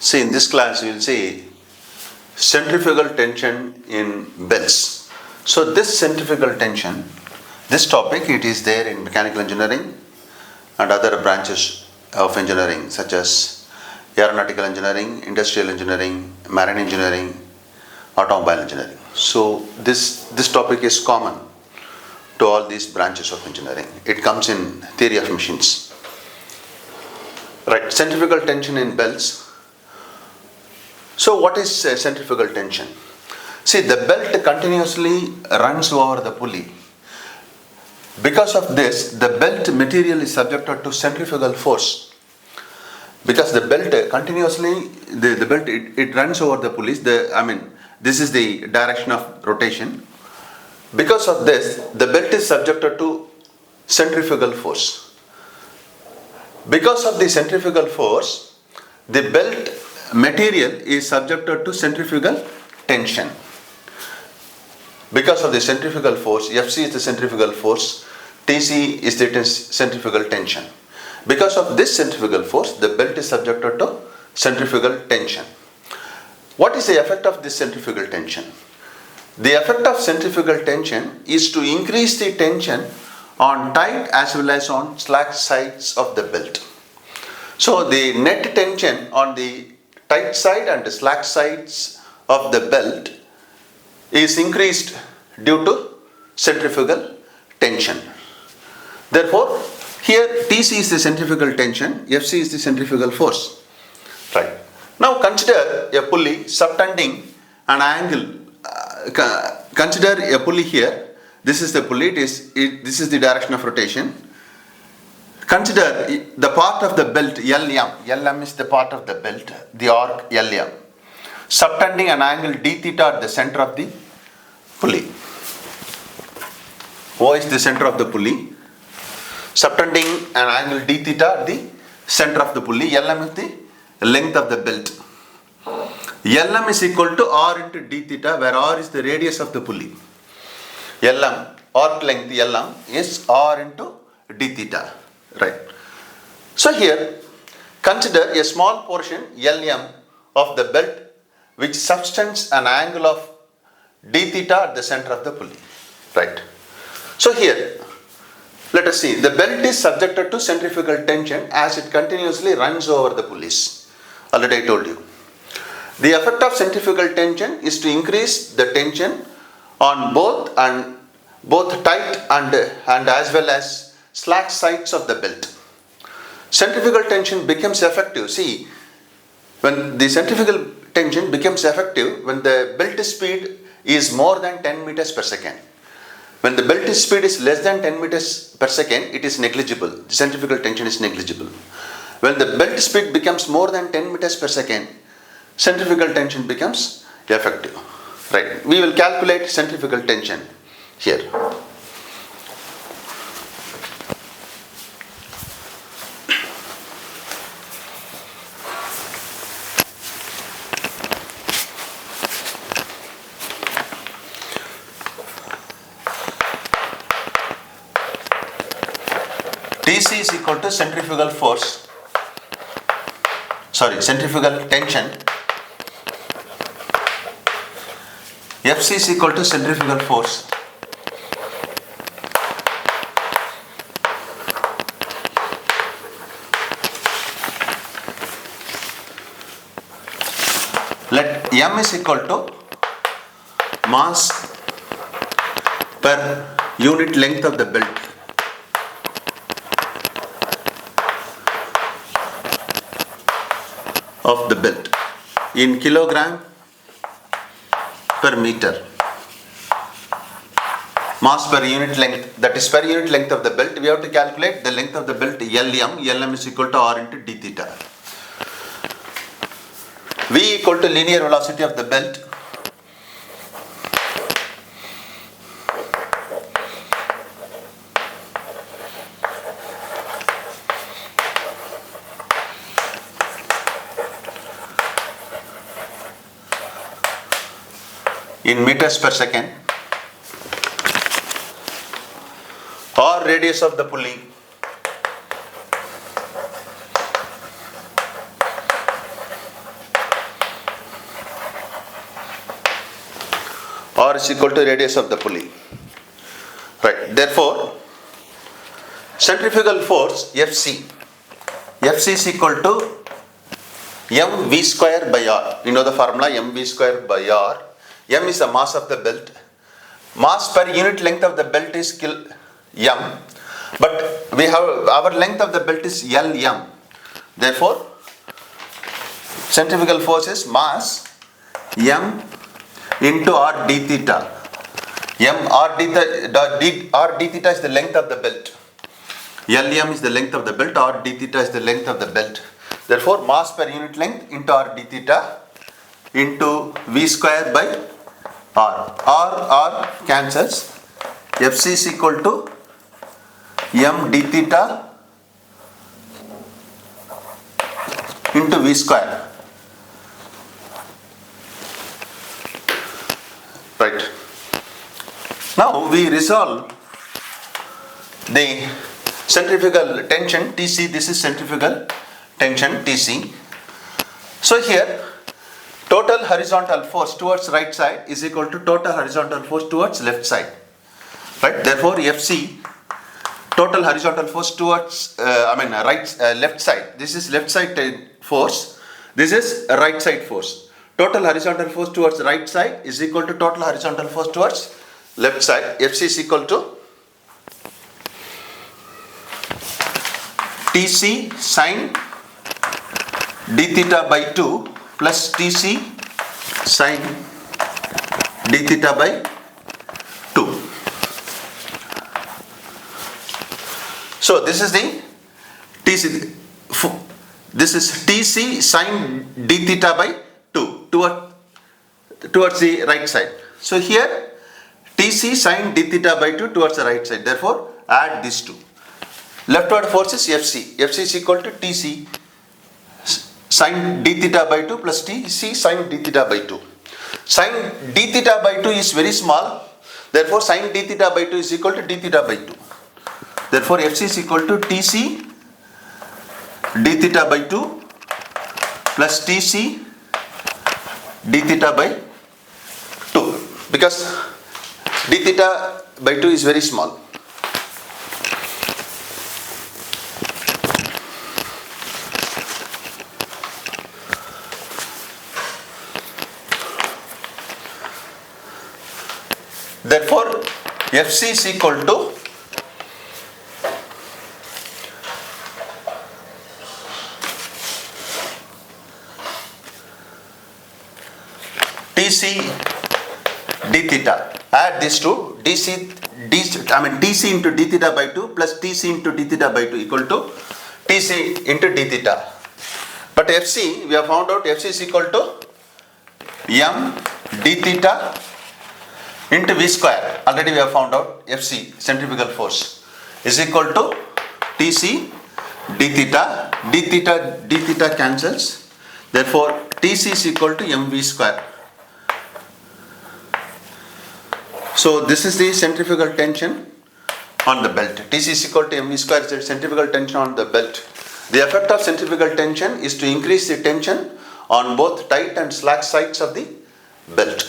See, in this class you will see centrifugal tension in belts. So this centrifugal tension, this topic, it is there in mechanical engineering and other branches of engineering such as aeronautical engineering, industrial engineering, marine engineering, automobile engineering. So this topic is common to all these branches of engineering. It comes in theory of machines. Right, centrifugal tension in belts. So what is centrifugal tension? See, the belt continuously runs over the pulley. Because of this, the belt material is subjected to centrifugal force. Because the belt continuously, the belt it runs over the pulleys. This is the direction of rotation. Because of this, the belt is subjected to centrifugal force. Because of the centrifugal force, the belt material is subjected to centrifugal tension. Because of the centrifugal force, Fc is the centrifugal force, Tc is the centrifugal tension. Because of this centrifugal force, the belt is subjected to centrifugal tension. What is the effect of this centrifugal tension? The effect of centrifugal tension is to increase the tension on tight as well as on slack sides of the belt. So the net tension on the tight side and the slack sides of the belt is increased due to centrifugal tension. Therefore, here Tc is the centrifugal tension, Fc is the centrifugal force. Right. Now consider a pulley subtending an angle. Consider a pulley here. This is the pulley. This is the direction of rotation. Consider the part of the belt Lm. Lm is the part of the belt, the arc Lm, subtending an angle d theta at the center of the pulley. O is the center of the pulley, subtending an angle d theta at the center of the pulley. Lm is the length of the belt. Lm is equal to r into d theta, where r is the radius of the pulley. Lm, arc length Lm is r into d theta. Right. So here, consider a small portion Lm of the belt which subtends an angle of d theta at the center of the pulley. Right. So here, let us see, the belt is subjected to centrifugal tension as it continuously runs over the pulleys. Already I told you. The effect of centrifugal tension is to increase the tension on both tight and as well as slack sides of the belt. Centrifugal tension becomes effective. See, when the centrifugal tension becomes effective when the belt speed is more than 10 meters per second. When the belt speed is less than 10 meters per second, it is negligible. The centrifugal tension is negligible. When the belt speed becomes more than 10 meters per second, centrifugal tension becomes effective. Right. We will calculate centrifugal tension here. Tc is equal to centrifugal tension. Fc is equal to centrifugal force. Let M is equal to mass per unit length of the belt. Of the belt in kilogram per meter. Mass per unit length, that is per unit length of the belt. We have to calculate the length of the belt Lm. Lm is equal to r into d theta. V equal to linear velocity of the belt. In meters per second, or radius of the pulley R is equal to radius of the pulley. Right. Therefore, centrifugal force FC is equal to mv square by r. You know the formula, mv square by r. M is the mass of the belt. Mass per unit length of the belt is m. But we have our length of the belt is Lm. Therefore, centrifugal force is mass m into r d theta. R d theta is the length of the belt. Lm is the length of the belt. R d theta is the length of the belt. Therefore, mass per unit length into r d theta into v square by r cancels. Fc is equal to m d theta into v square. Right. Now we resolve the centrifugal tension Tc. This is centrifugal tension Tc. So here total horizontal force towards right side is equal to total horizontal force towards left side. Right. Therefore, Fc total horizontal force towards left side. This is left side force. This is right side force. Total horizontal force towards right side is equal to total horizontal force towards left side. Fc is equal to Tc sine d theta by 2 plus Tc sine d theta by 2. So this is the Tc. This is Tc sine d theta by 2 towards the right side. So here Tc sine d theta by 2 towards the right side. Therefore, add these two. Leftward force is Fc. Fc is equal to Tc sine d theta by 2 plus Tc sine d theta by 2. Sine d theta by 2 is very small. Therefore, sine d theta by 2 is equal to d theta by 2. Therefore, Fc is equal to Tc d theta by 2 plus Tc d theta by 2, because d theta by 2 is very small. Therefore, Fc is equal to Tc d theta. Add these two. Tc into d theta by 2 plus Tc into d theta by 2 equal to Tc into d theta. But Fc, we have found out Fc is equal to m d theta into v square. Already we have found out Fc, centrifugal force, is equal to Tc d theta. D theta cancels. Therefore, Tc is equal to mv square. So this is the centrifugal tension on the belt. Tc is equal to mv square is the centrifugal tension on the belt. The effect of centrifugal tension is to increase the tension on both tight and slack sides of the belt.